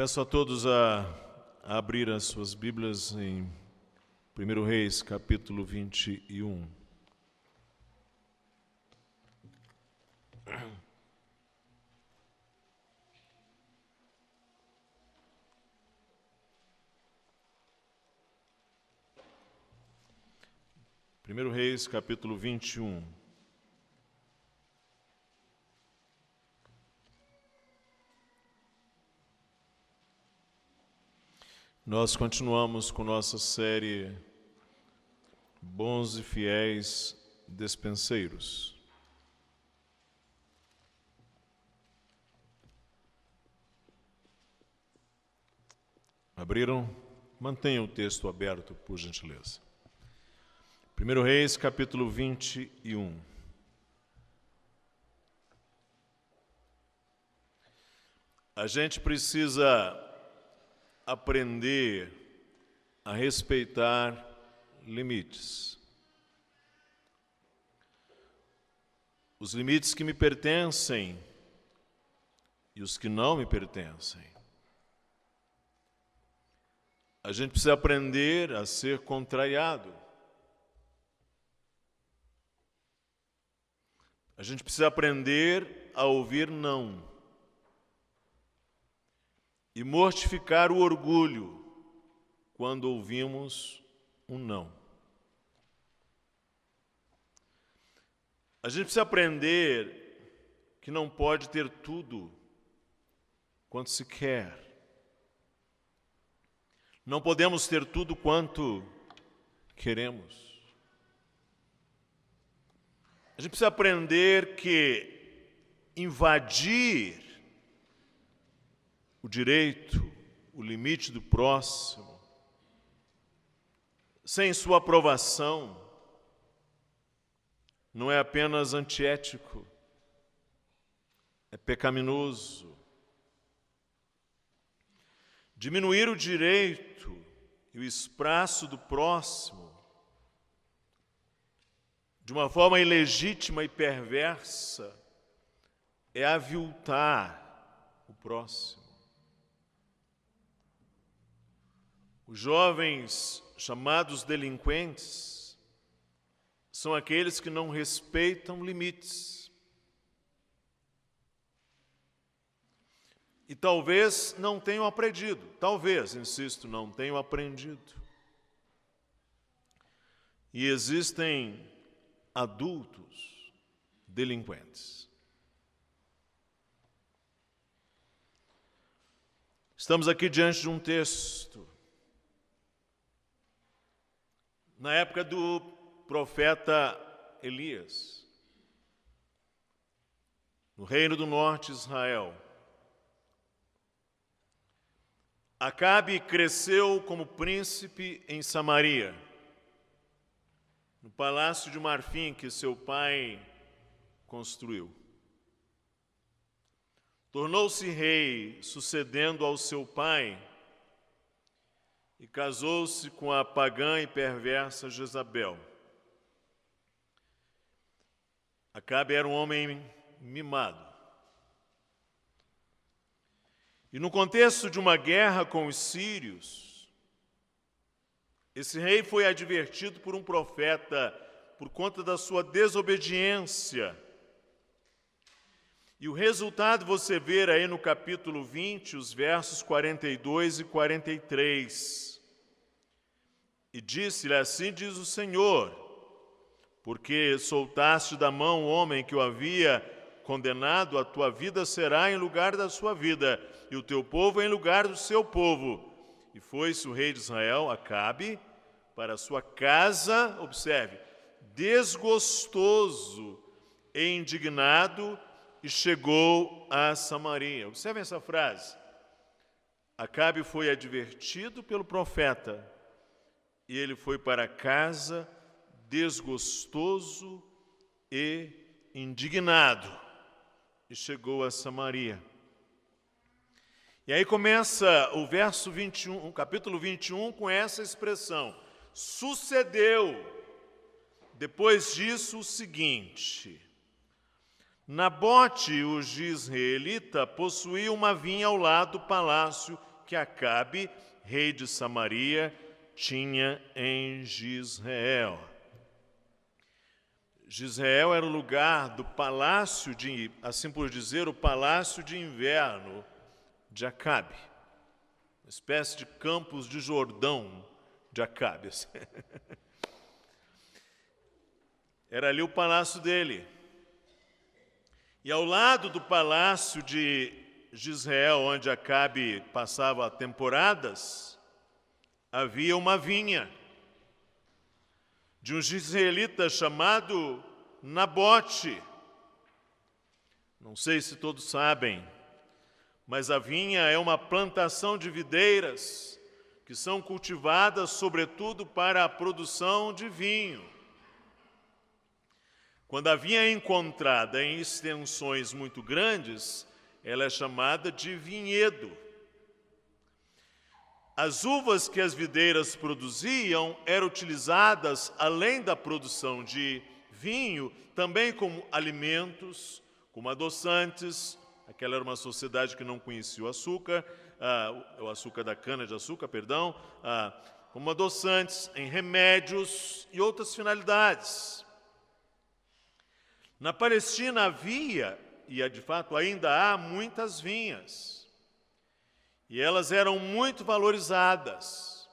Peço a todos a abrir as suas Bíblias em 1 Reis, capítulo 21. Primeiro Reis, capítulo 21. Nós continuamos com nossa série Bons e Fiéis Despenseiros. Abriram? Mantenham o texto aberto, por gentileza. 1 Reis, capítulo 21. A gente precisa aprender a respeitar limites. Os limites que me pertencem e os que não me pertencem. A gente precisa aprender a ser contrariado. A gente precisa aprender a ouvir não. E mortificar o orgulho quando ouvimos um não. A gente precisa aprender que não pode ter tudo quanto se quer. Não podemos ter tudo quanto queremos. A gente precisa aprender que invadir o direito, o limite do próximo, sem sua aprovação, não é apenas antiético, é pecaminoso. Diminuir o direito e o espaço do próximo de uma forma ilegítima e perversa é aviltar o próximo. Os jovens chamados delinquentes são aqueles que não respeitam limites. E talvez não tenham aprendido, não tenham aprendido. E existem adultos delinquentes. Estamos aqui diante de um texto na época do profeta Elias, no reino do norte de Israel. Acabe cresceu como príncipe em Samaria, no palácio de marfim que seu pai construiu. Tornou-se rei, sucedendo ao seu pai, e casou-se com a pagã e perversa Jezabel. Acabe era um homem mimado. E no contexto de uma guerra com os sírios, esse rei foi advertido por um profeta por conta da sua desobediência. E o resultado você vê aí no capítulo 20, os versos 42 e 43. E disse-lhe, assim diz o Senhor, porque soltaste da mão o homem que o havia condenado, a tua vida será em lugar da sua vida, e o teu povo em lugar do seu povo. E foi-se o rei de Israel, Acabe, para a sua casa, observe, desgostoso e indignado, e chegou a Samaria. Observe essa frase. Acabe foi advertido pelo profeta, e ele foi para casa desgostoso e indignado, e chegou a Samaria. E aí começa o verso 21, o capítulo 21, com essa expressão. Sucedeu, depois disso, o seguinte: Nabote, o jezreelita, possuía uma vinha ao lado do palácio que Acabe, rei de Samaria, tinha em Jezreel. Jezreel era o lugar do palácio de, assim por dizer, o palácio de inverno de Acabe. Uma espécie de Campos de Jordão de Acabe. Era ali o palácio dele. E ao lado do palácio de Jezreel, onde Acabe passava temporadas, havia uma vinha de um jezreelita chamado Nabote. Não sei se todos sabem, mas a vinha é uma plantação de videiras que são cultivadas sobretudo para a produção de vinho. Quando a vinha é encontrada em extensões muito grandes, ela é chamada de vinhedo. As uvas que as videiras produziam eram utilizadas, além da produção de vinho, também como alimentos, como adoçantes. Aquela era uma sociedade que não conhecia o açúcar, o açúcar da cana-de-açúcar, perdão, como adoçantes, em remédios e outras finalidades. Na Palestina havia, e de fato ainda há, muitas vinhas. E elas eram muito valorizadas.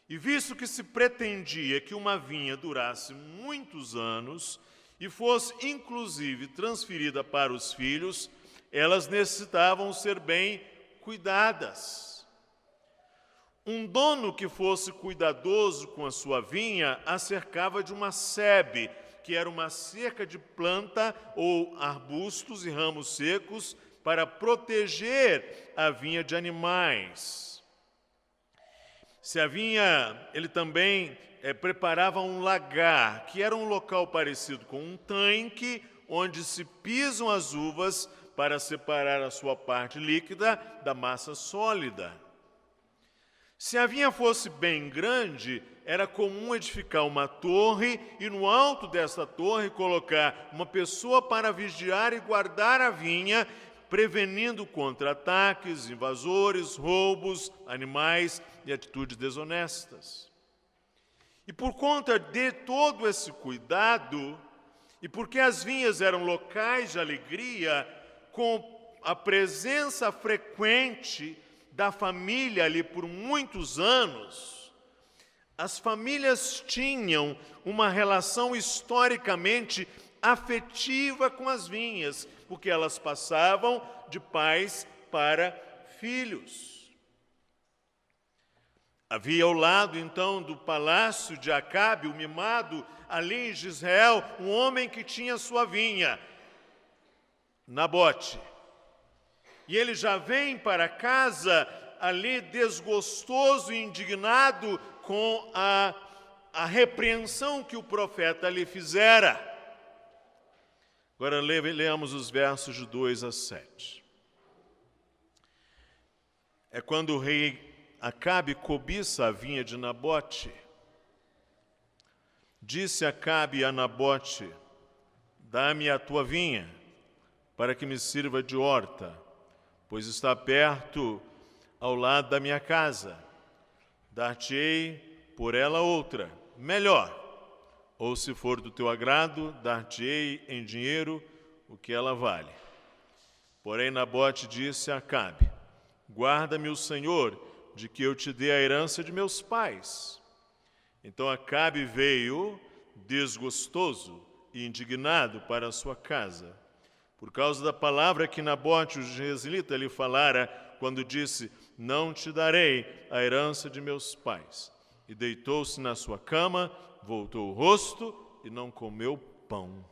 E visto que se pretendia que uma vinha durasse muitos anos e fosse inclusive transferida para os filhos, elas necessitavam ser bem cuidadas. Um dono que fosse cuidadoso com a sua vinha a cercava de uma sebe, que era uma cerca de planta ou arbustos e ramos secos para proteger a vinha de animais. Se a vinha, ele também preparava um lagar, que era um local parecido com um tanque, onde se pisam as uvas para separar a sua parte líquida da massa sólida. Se a vinha fosse bem grande, era comum edificar uma torre e no alto dessa torre colocar uma pessoa para vigiar e guardar a vinha, prevenindo contra ataques, invasores, roubos, animais e atitudes desonestas. E por conta de todo esse cuidado, e porque as vinhas eram locais de alegria, com a presença frequente da família ali por muitos anos, as famílias tinham uma relação historicamente afetiva com as vinhas, porque elas passavam de pais para filhos. Havia ao lado, então, do palácio de Acabe, o mimado, ali em Jezreel, um homem que tinha sua vinha, Nabote. E ele já vem para casa ali desgostoso e indignado com a repreensão que o profeta lhe fizera. Agora leamos os versos de 2 a 7. É quando o rei Acabe cobiça a vinha de Nabote. Disse Acabe a Nabote: dá-me a tua vinha, para que me sirva de horta, pois está perto ao lado da minha casa. Dar-te-ei por ela outra, melhor, ou se for do teu agrado, dar-te-ei em dinheiro o que ela vale. Porém Nabote disse a Acabe: guarda-me o Senhor, de que eu te dê a herança de meus pais. Então Acabe veio desgostoso e indignado para a sua casa, por causa da palavra que Nabote, o jezreelita, lhe falara, quando disse: não te darei a herança de meus pais. E deitou-se na sua cama, voltou o rosto e não comeu pão.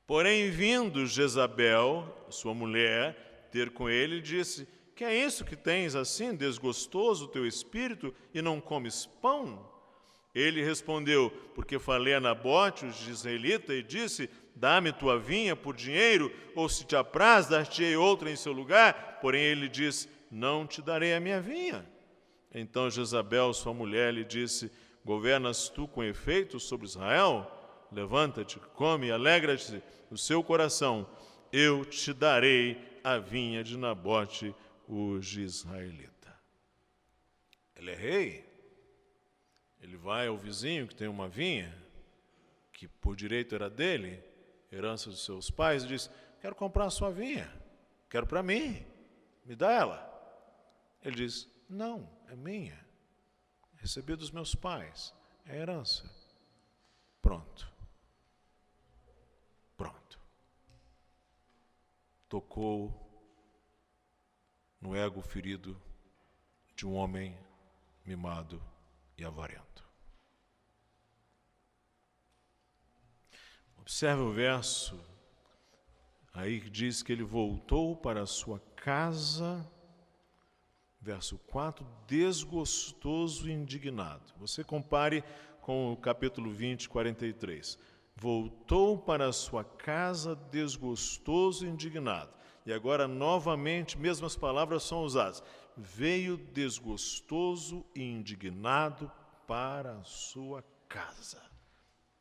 Porém, vindo Jezabel, sua mulher, ter com ele, disse: que é isso que tens assim, desgostoso o teu espírito, e não comes pão? Ele respondeu: porque falei a Nabote, o jezreelita, e disse: dá-me tua vinha por dinheiro, ou se te apraz, dar-te-ei outra em seu lugar. Porém ele disse: não te darei a minha vinha. Então Jezabel, sua mulher, lhe disse: governas tu com efeito sobre Israel? Levanta-te, come e alegra-te no seu coração. Eu te darei a vinha de Nabote, o israelita. Ele é rei, ele vai ao vizinho que tem uma vinha, que por direito era dele, herança dos seus pais, e diz: quero comprar a sua vinha, quero para mim, me dá ela. Ele diz: não, é minha, recebi dos meus pais, é herança. Pronto. Tocou no ego ferido de um homem mimado e avarento. Observe o verso aí que diz que ele voltou para a sua casa, verso 4, desgostoso e indignado. Você compare com o capítulo 20, 43. Voltou para a sua casa desgostoso e indignado. E agora, novamente, mesmas palavras são usadas. Veio desgostoso e indignado para a sua casa.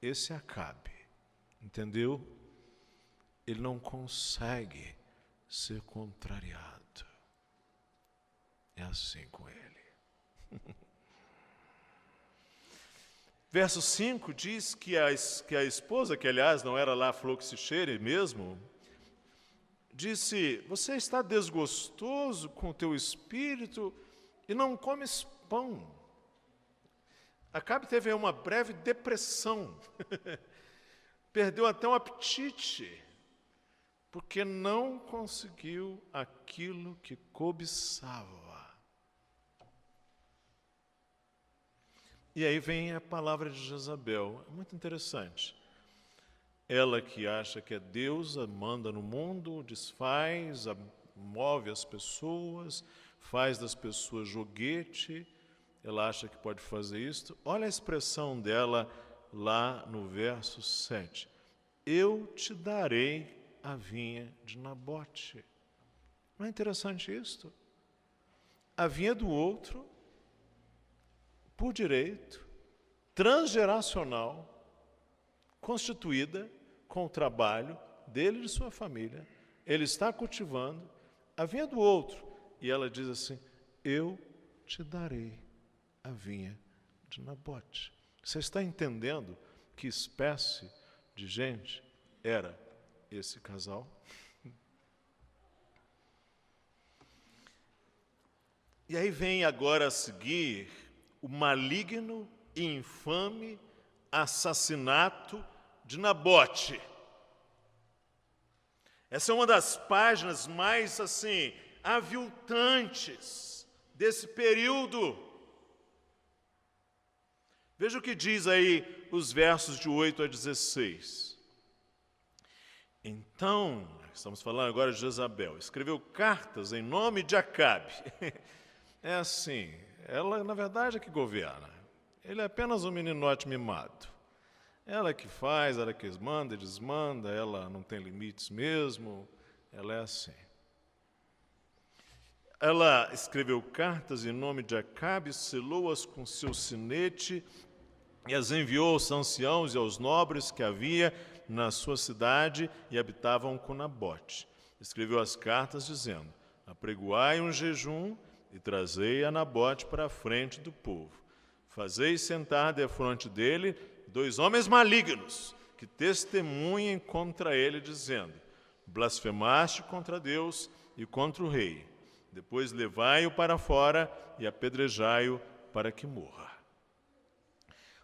Esse é Acabe, entendeu? Ele não consegue ser contrariado. É assim com ele. Verso 5 diz que a esposa, que aliás não era lá flor que se cheire mesmo, disse: você está desgostoso com o teu espírito e não comes pão. Acabe teve uma breve depressão, perdeu até o apetite, porque não conseguiu aquilo que cobiçava. E aí vem a palavra de Jezabel, é muito interessante. Ela que acha que é deusa, manda no mundo, desfaz, move as pessoas, faz das pessoas joguete, ela acha que pode fazer isso. Olha a expressão dela lá no verso 7. Eu te darei a vinha de Nabote. Não é interessante isto? A vinha do outro, por direito, transgeracional, constituída com o trabalho dele e de sua família. Ele está cultivando a vinha do outro. E ela diz assim: eu te darei a vinha de Nabote. Você está entendendo que espécie de gente era esse casal? E aí vem agora a seguir o maligno e infame assassinato de Nabote. Essa é uma das páginas mais, aviltantes desse período. Veja o que diz aí os versos de 8 a 16. Então, estamos falando agora de Jezabel, escreveu cartas em nome de Acabe. É assim, ela na verdade é que governa. Ele é apenas um meninote mimado. Ela é que faz, ela é que manda e desmanda, ela não tem limites mesmo, ela é assim. Ela escreveu cartas em nome de Acabe, selou-as com seu sinete e as enviou aos anciãos e aos nobres que havia na sua cidade e habitavam com Nabote. Escreveu as cartas dizendo: apregoai um jejum e trazei a Nabote para a frente do povo. Fazei sentar defronte dele 2 homens malignos, que testemunhem contra ele, dizendo: blasfemaste contra Deus e contra o rei. Depois levai-o para fora e apedrejai-o para que morra.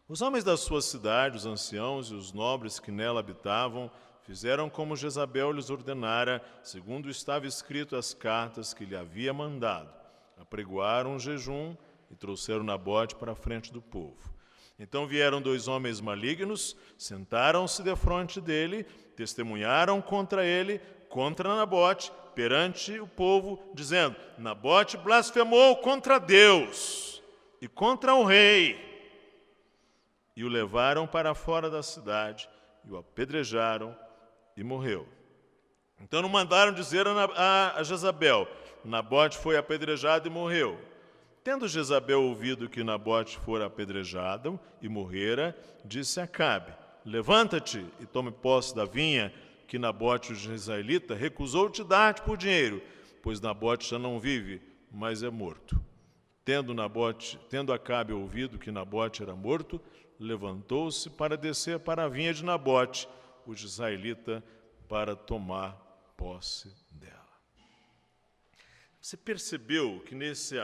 Os homens da sua cidade, os anciãos e os nobres que nela habitavam, fizeram como Jezabel lhes ordenara, segundo estava escrito as cartas que lhe havia mandado. Apregoaram um jejum e trouxeram Nabote para a frente do povo. Então vieram 2 homens malignos, sentaram-se defronte dele, testemunharam contra ele, contra Nabote, perante o povo, dizendo: Nabote blasfemou contra Deus e contra o rei. E o levaram para fora da cidade, e o apedrejaram, e morreu. Então não mandaram dizer a Jezabel: Nabote foi apedrejado e morreu. Tendo Jezabel ouvido que Nabote fora apedrejado e morrera, disse a Acabe: levanta-te e tome posse da vinha que Nabote, o israelita, recusou te dar por dinheiro. pois Nabote já não vive, mas é morto. Tendo Acabe ouvido que Nabote era morto, levantou-se para descer para a vinha de Nabote, o israelita, para tomar posse dela. Você percebeu que nesse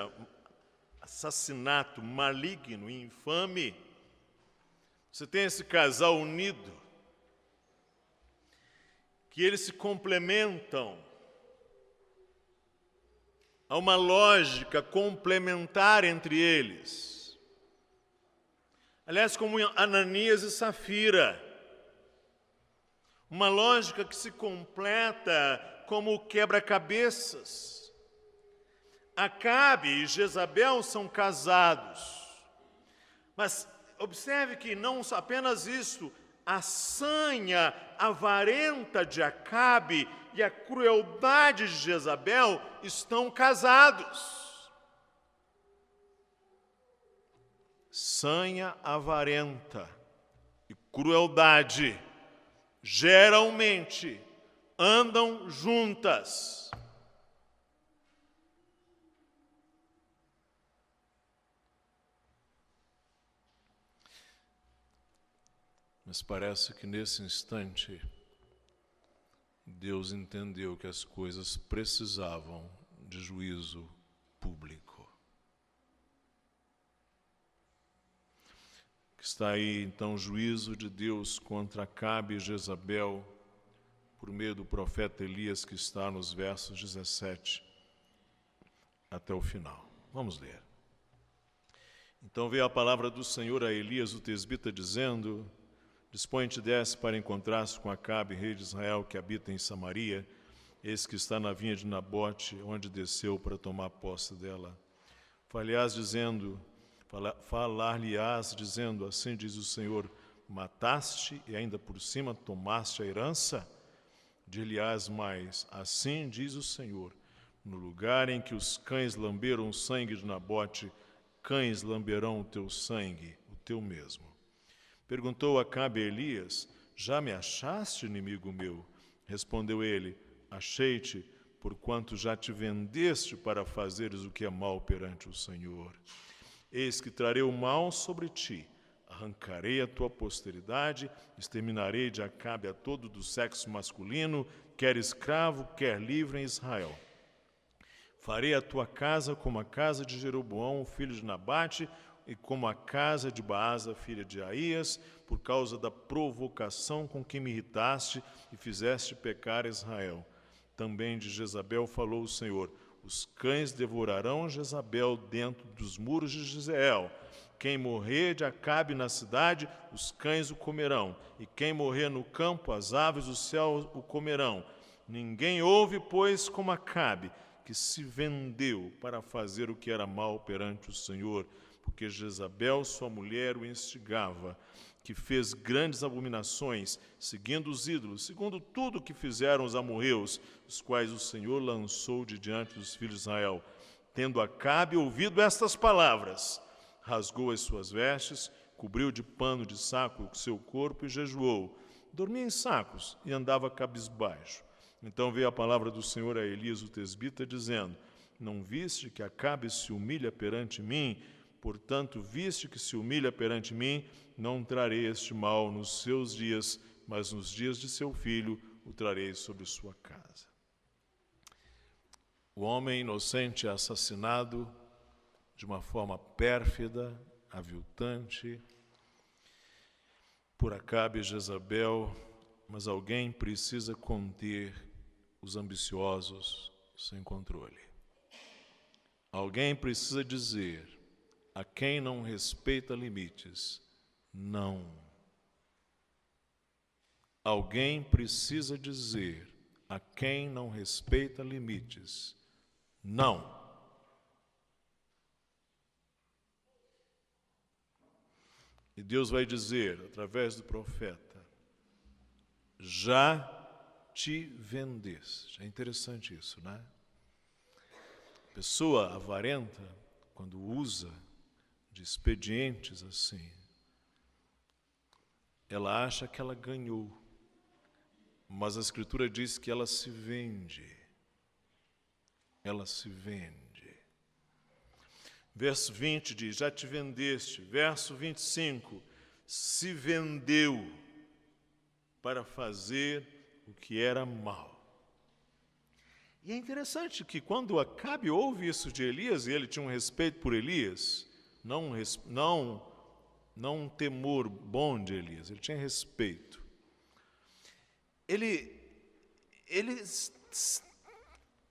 assassinato maligno e infame, você tem esse casal unido, que eles se complementam. Há uma lógica complementar entre eles. Aliás, como Ananias e Safira. Uma lógica que se completa como quebra-cabeças. Acabe e Jezabel são casados. Mas observe que não apenas isso, a sanha avarenta de Acabe e a crueldade de Jezabel estão casados. Sanha avarenta e crueldade geralmente andam juntas. Mas parece que nesse instante, Deus entendeu que as coisas precisavam de juízo público. Está aí, então, o juízo de Deus contra Acabe e Jezabel, por meio do profeta Elias, que está nos versos 17 até o final. Vamos ler. Então veio a palavra do Senhor a Elias, o tesbita, dizendo: Dispõe-te e desce para encontrar-se com Acabe, rei de Israel, que habita em Samaria, eis que está na vinha de Nabote, onde desceu para tomar posse dela. Falar-lhe-ás, dizendo, assim diz o Senhor, mataste e ainda por cima tomaste a herança? Dir-lhe-ás mais, assim diz o Senhor, no lugar em que os cães lamberam o sangue de Nabote, cães lamberão o teu sangue, o teu mesmo. Perguntou Acabe a Elias, já me achaste, inimigo meu? Respondeu ele, achei-te, porquanto já te vendeste para fazeres o que é mal perante o Senhor. Eis que trarei o mal sobre ti, arrancarei a tua posteridade, exterminarei de Acabe a todo do sexo masculino, quer escravo, quer livre em Israel. Farei a tua casa como a casa de Jeroboão, filho de Nabate, e como a casa de Baasa, filha de Aías, por causa da provocação com que me irritaste e fizeste pecar Israel. Também de Jezabel falou o Senhor, os cães devorarão Jezabel dentro dos muros de Jezreel. Quem morrer de Acabe na cidade, os cães o comerão, e quem morrer no campo, as aves do céu o comerão. Ninguém houve, pois, como Acabe, que se vendeu para fazer o que era mal perante o Senhor, porque Jezabel, sua mulher, o instigava, que fez grandes abominações, seguindo os ídolos, segundo tudo o que fizeram os amorreus, os quais o Senhor lançou de diante dos filhos de Israel. Tendo Acabe ouvido estas palavras, rasgou as suas vestes, cobriu de pano de saco o seu corpo e jejuou. Dormia em sacos e andava cabisbaixo. Então veio a palavra do Senhor a Elias, o tesbita, dizendo, não viste que Acabe se humilha perante mim? Portanto, viste que se humilha perante mim, não trarei este mal nos seus dias, mas nos dias de seu filho o trarei sobre sua casa. O homem inocente é assassinado de uma forma pérfida, aviltante, por Acabe e Jezabel, mas alguém precisa conter os ambiciosos sem controle. Alguém precisa dizer a quem não respeita limites, não. Alguém precisa dizer a quem não respeita limites, não. E Deus vai dizer, através do profeta, já te vendeste. É interessante isso, né? A pessoa avarenta, quando usa de expedientes assim, ela acha que ela ganhou, mas a Escritura diz que ela se vende. ela se vende. Verso 20 diz, já te vendeste. Verso 25, se vendeu para fazer o que era mal. E é interessante que quando Acabe ouve isso de Elias, e ele tinha um respeito por Elias, não um temor bom de Elias, ele tinha respeito. Ele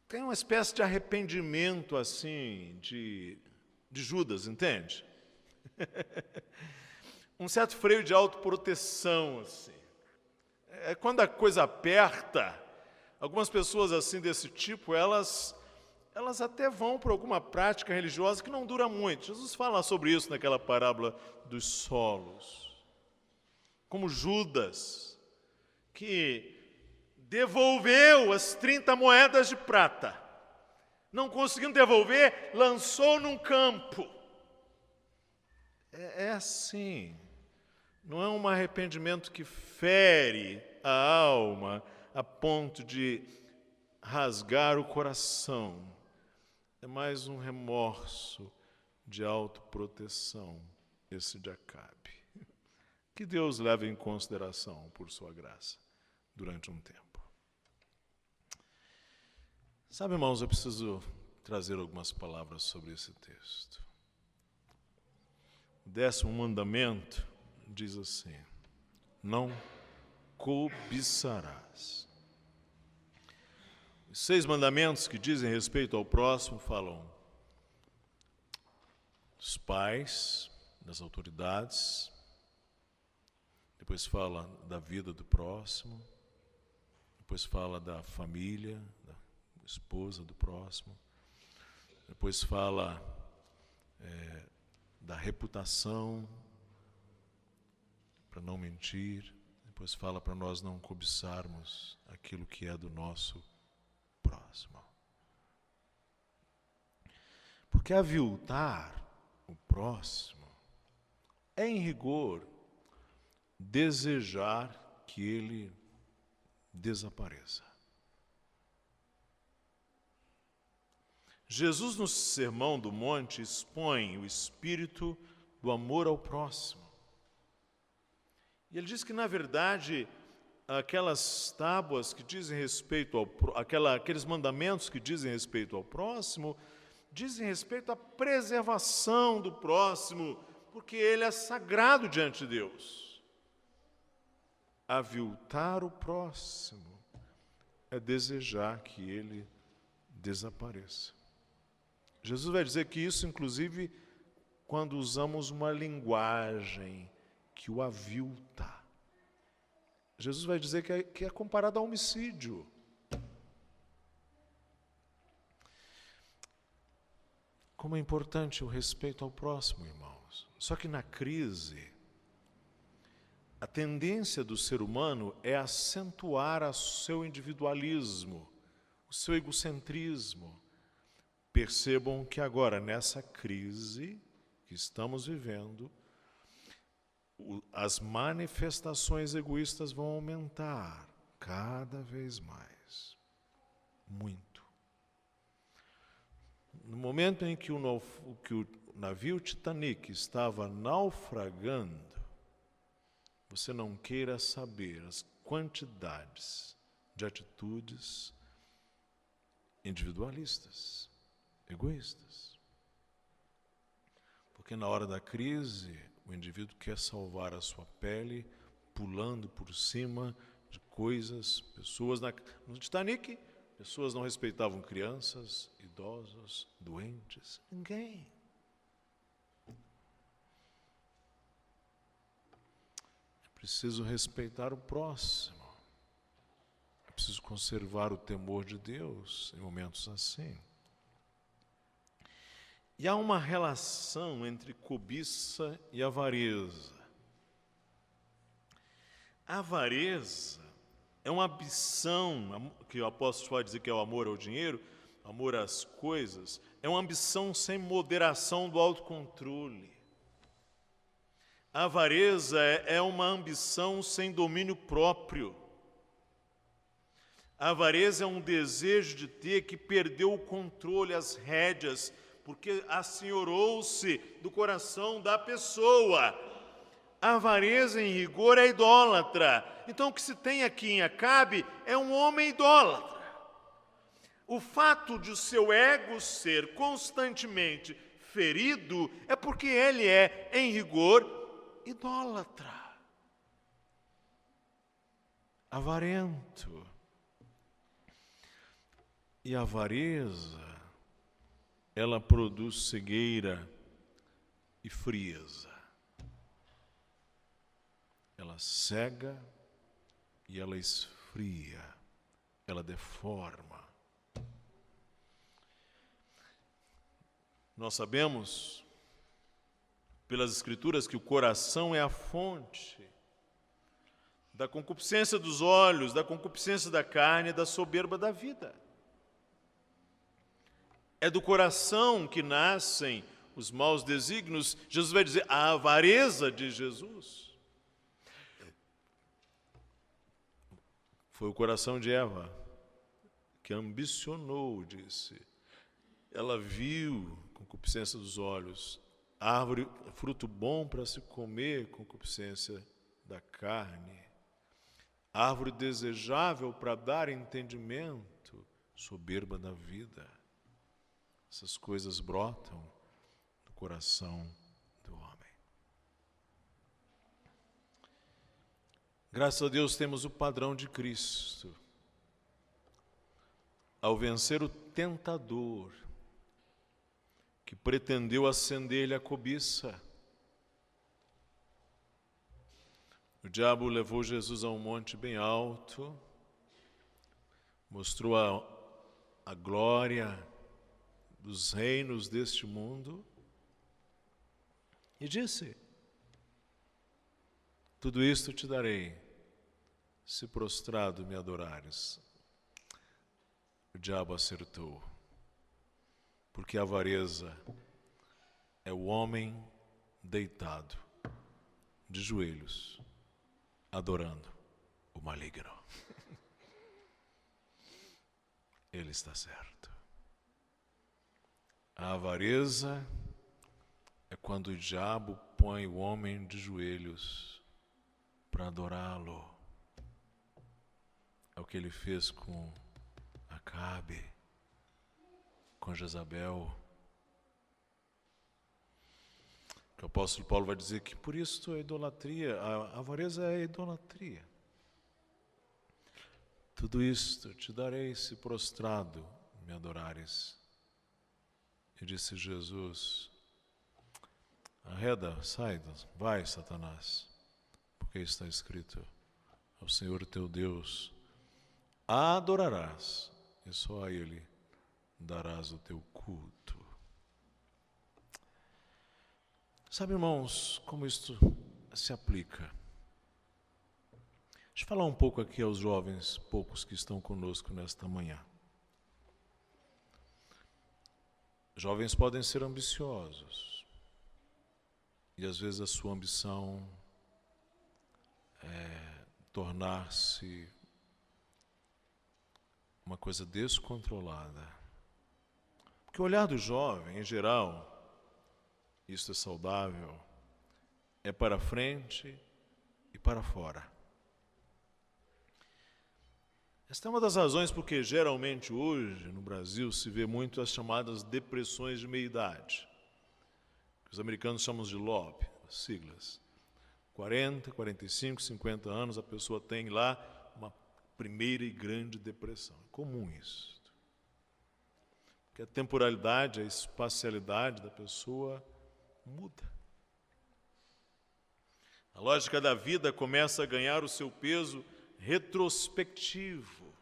tem uma espécie de arrependimento assim, de Judas, entende? Um certo freio de autoproteção, assim. Quando a coisa aperta, algumas pessoas assim desse tipo, elas até vão para alguma prática religiosa que não dura muito. Jesus fala sobre isso naquela parábola dos solos. Como Judas, que devolveu as 30 moedas de prata. Não conseguindo devolver, lançou num campo. É assim. Não é um arrependimento que fere a alma a ponto de rasgar o coração. É mais um remorso de autoproteção, esse de Acabe. Que Deus leve em consideração por sua graça durante um tempo. Sabe, irmãos, eu preciso trazer algumas palavras sobre esse texto. O 10º mandamento diz assim: não cobiçarás. Os 6 mandamentos que dizem respeito ao próximo falam dos pais, das autoridades, depois fala da vida do próximo, depois fala da família, da esposa do próximo, depois fala da reputação, para não mentir, depois fala para nós não cobiçarmos aquilo que é do nosso próximo. Porque aviltar o próximo é, em rigor, desejar que ele desapareça. Jesus, no Sermão do Monte, expõe o espírito do amor ao próximo. E ele diz que, na verdade, aquelas tábuas que dizem respeito aqueles mandamentos que dizem respeito ao próximo, dizem respeito à preservação do próximo, porque ele é sagrado diante de Deus. Aviltar o próximo é desejar que ele desapareça. Jesus vai dizer que isso, inclusive, quando usamos uma linguagem que o avilta. Jesus vai dizer que é comparado a homicídio. Como é importante o respeito ao próximo, irmãos. Só que na crise, a tendência do ser humano é acentuar o seu individualismo, o seu egocentrismo. Percebam que agora, nessa crise que estamos vivendo, as manifestações egoístas vão aumentar cada vez mais. Muito. No momento em que o navio Titanic estava naufragando, você não queira saber as quantidades de atitudes individualistas, egoístas. Porque na hora da crise, o indivíduo quer salvar a sua pele, pulando por cima de coisas, pessoas. No Titanic, pessoas não respeitavam crianças, idosos, doentes, ninguém. É preciso respeitar o próximo. É preciso conservar o temor de Deus em momentos assim. E há uma relação entre cobiça e avareza. A avareza é uma ambição, que o apóstolo pode dizer que é o amor ao dinheiro, amor às coisas, é uma ambição sem moderação do autocontrole. A avareza é uma ambição sem domínio próprio. A avareza é um desejo de ter que perdeu o controle, as rédeas, porque assenhorou-se do coração da pessoa. A avareza, em rigor, é idólatra. Então, o que se tem aqui em Acabe é um homem idólatra. O fato de o seu ego ser constantemente ferido é porque ele é, em rigor, idólatra. Avarento. E a avareza, ela produz cegueira e frieza. Ela cega e ela esfria, ela deforma. Nós sabemos, pelas Escrituras, que o coração é a fonte da concupiscência dos olhos, da concupiscência da carne e da soberba da vida. É do coração que nascem os maus desígnios. Jesus vai dizer, a avareza de Jesus. Foi o coração de Eva que ambicionou, disse. Ela viu concupiscência dos olhos, árvore, fruto bom para se comer, concupiscência da carne, árvore desejável para dar entendimento, soberba da vida. Essas coisas brotam do coração do homem. Graças a Deus temos o padrão de Cristo. Ao vencer o tentador, que pretendeu acender-lhe a cobiça, o diabo levou Jesus a um monte bem alto, mostrou a glória dos reinos deste mundo e disse, tudo isto te darei, se prostrado me adorares. O diabo acertou, porque a avareza é o homem deitado, de joelhos, adorando o maligno. Ele está certo. A avareza é quando o diabo põe o homem de joelhos para adorá-lo. É o que ele fez com Acabe, com Jezabel. O apóstolo Paulo vai dizer que por isso a idolatria, a avareza é a idolatria. Tudo isto te darei se prostrado me adorares. E disse Jesus, arreda, sai, vai, Satanás, porque está escrito, ao Senhor teu Deus adorarás, e só a Ele darás o teu culto. Sabe, irmãos, como isto se aplica? Deixa eu falar um pouco aqui aos jovens, poucos que estão conosco nesta manhã. Jovens podem ser ambiciosos, e às vezes a sua ambição é tornar-se uma coisa descontrolada. Porque o olhar do jovem, em geral, isso é saudável, é para frente e para fora. Esta é uma das razões porque geralmente hoje no Brasil se vê muito as chamadas depressões de meia-idade, que os americanos chamam de LOB, as siglas. 40, 45, 50 anos a pessoa tem lá uma primeira e grande depressão. É comum isso. Porque a temporalidade, a espacialidade da pessoa muda. A lógica da vida começa a ganhar o seu peso retrospectivo,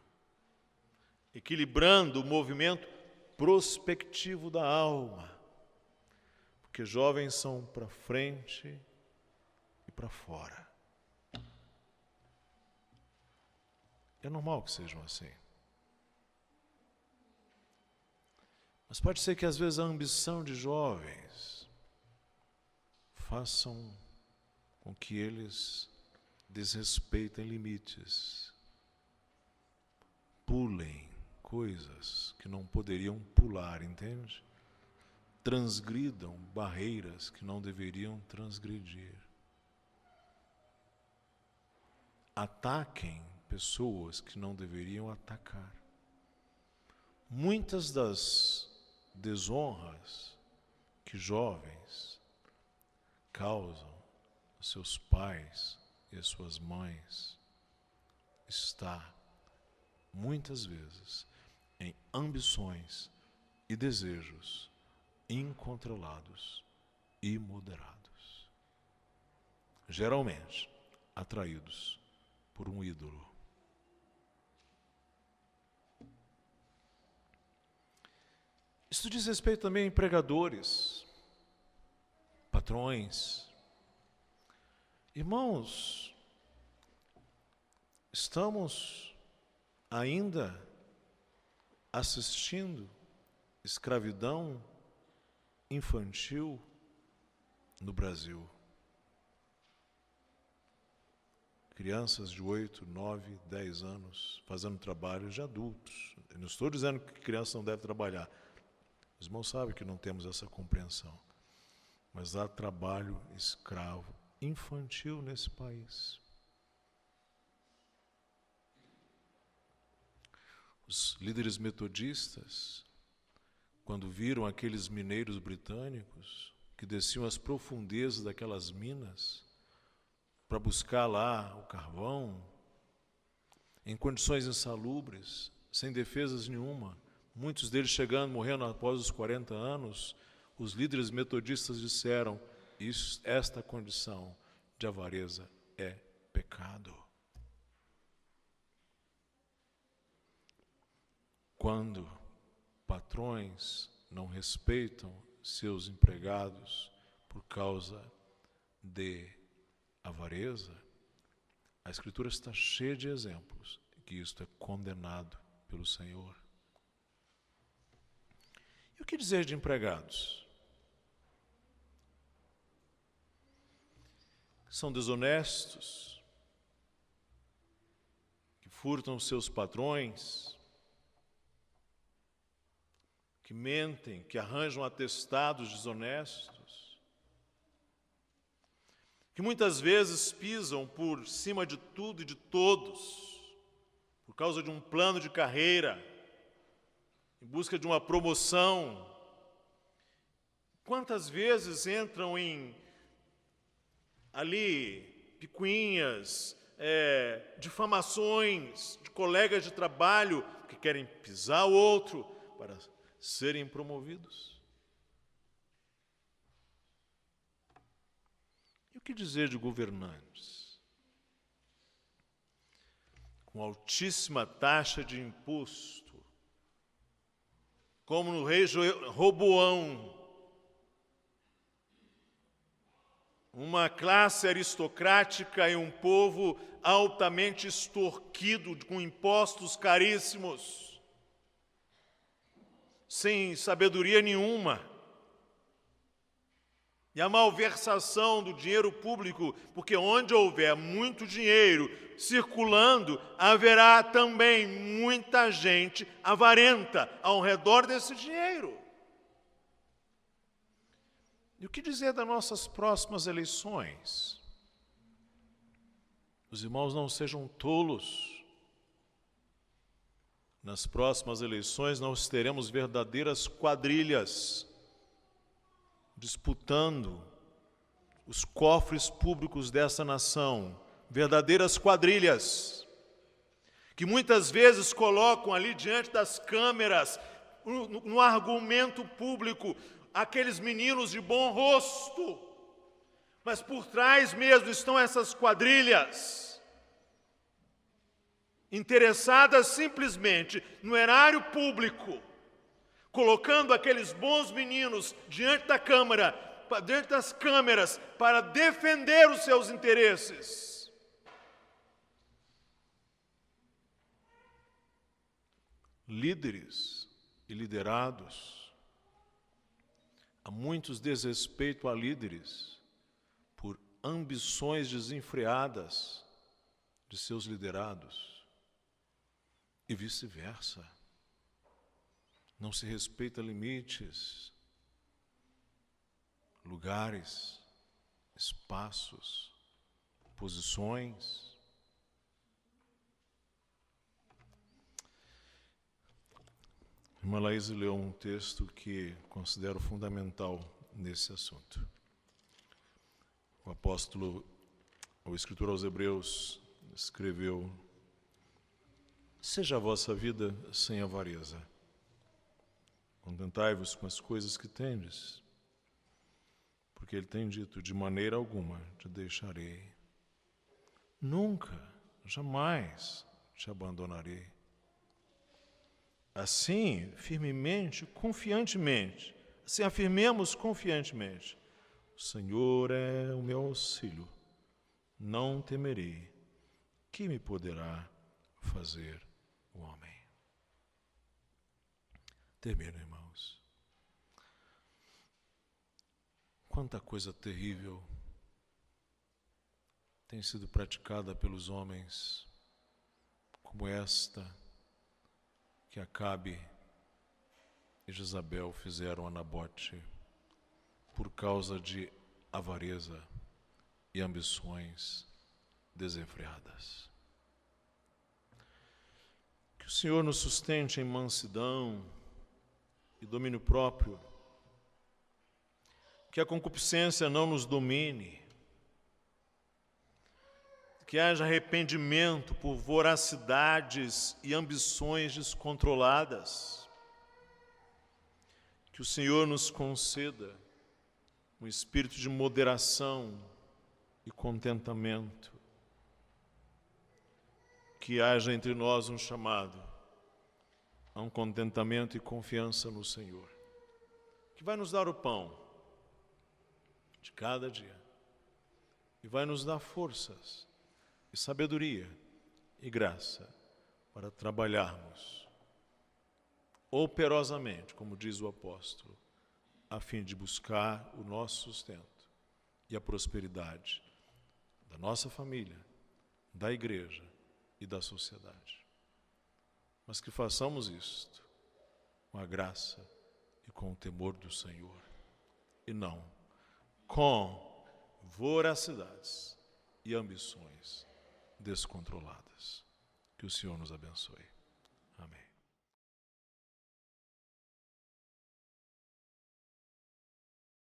equilibrando o movimento prospectivo da alma, porque jovens são para frente e para fora. É normal que sejam assim. Mas pode ser que às vezes a ambição de jovens façam com que eles desrespeitem limites, pulem coisas que não poderiam pular, entende? Transgridam barreiras que não deveriam transgredir. Ataquem pessoas que não deveriam atacar. Muitas das desonras que jovens causam aos seus pais e às suas mães está, muitas vezes, em ambições e desejos incontrolados e imoderados, geralmente atraídos por um ídolo. Isso diz respeito também a empregadores, patrões. Irmãos, estamos ainda assistindo escravidão infantil no Brasil. Crianças de 8, 9, 10 anos fazendo trabalho de adultos. Eu não estou dizendo que criança não deve trabalhar. Os irmãos sabem que não temos essa compreensão. Mas há trabalho escravo infantil nesse país. Os líderes metodistas, quando viram aqueles mineiros britânicos que desciam às profundezas daquelas minas para buscar lá o carvão, em condições insalubres, sem defesas nenhuma, muitos deles chegando, morrendo após os 40 anos, os líderes metodistas disseram: esta condição de avareza é pecado. Quando patrões não respeitam seus empregados por causa de avareza, a Escritura está cheia de exemplos que isto é condenado pelo Senhor. E o que dizer de empregados? Que são desonestos, que furtam seus patrões, que mentem, que arranjam atestados desonestos, que muitas vezes pisam por cima de tudo e de todos, por causa de um plano de carreira, em busca de uma promoção. Quantas vezes entram em ali picuinhas, difamações de colegas de trabalho que querem pisar o outro para serem promovidos. E o que dizer de governantes? Com altíssima taxa de imposto, como no rei Roboão, uma classe aristocrática e um povo altamente extorquido, com impostos caríssimos, sem sabedoria nenhuma. E a malversação do dinheiro público, porque onde houver muito dinheiro circulando, haverá também muita gente avarenta ao redor desse dinheiro. E o que dizer das nossas próximas eleições? Os irmãos não sejam tolos. Nas próximas eleições nós teremos verdadeiras quadrilhas disputando os cofres públicos dessa nação, verdadeiras quadrilhas, que muitas vezes colocam ali diante das câmeras, no argumento público, aqueles meninos de bom rosto, mas por trás mesmo estão essas quadrilhas, interessadas simplesmente no erário público, colocando aqueles bons meninos diante da Câmara, diante das câmeras, para defender os seus interesses. Líderes e liderados, há muitos desrespeito a líderes por ambições desenfreadas de seus liderados. e vice-versa. Não se respeita limites, lugares, espaços, posições. A irmã Laís leu um texto que considero fundamental nesse assunto. O escritor aos Hebreus escreveu: seja a vossa vida sem avareza. Contentai-vos com as coisas que tendes, porque ele tem dito: de maneira alguma te deixarei, nunca, jamais te abandonarei. Assim, firmemente, confiantemente, assim afirmemos confiantemente: o Senhor é o meu auxílio, não temerei, que me poderá fazer o homem? Termino, irmãos. Quanta coisa terrível tem sido praticada pelos homens, como esta que Acabe e Jezabel fizeram a Nabote por causa de avareza e ambições desenfreadas. Que o Senhor nos sustente em mansidão e domínio próprio, que a concupiscência não nos domine, que haja arrependimento por voracidades e ambições descontroladas, que o Senhor nos conceda um espírito de moderação e contentamento, que haja entre nós um chamado a um contentamento e confiança no Senhor, que vai nos dar o pão de cada dia e vai nos dar forças e sabedoria e graça para trabalharmos operosamente, como diz o apóstolo, a fim de buscar o nosso sustento e a prosperidade da nossa família, da igreja e da sociedade. Mas que façamos isto com a graça e com o temor do Senhor, e não com voracidades e ambições descontroladas. Que o Senhor nos abençoe. Amém.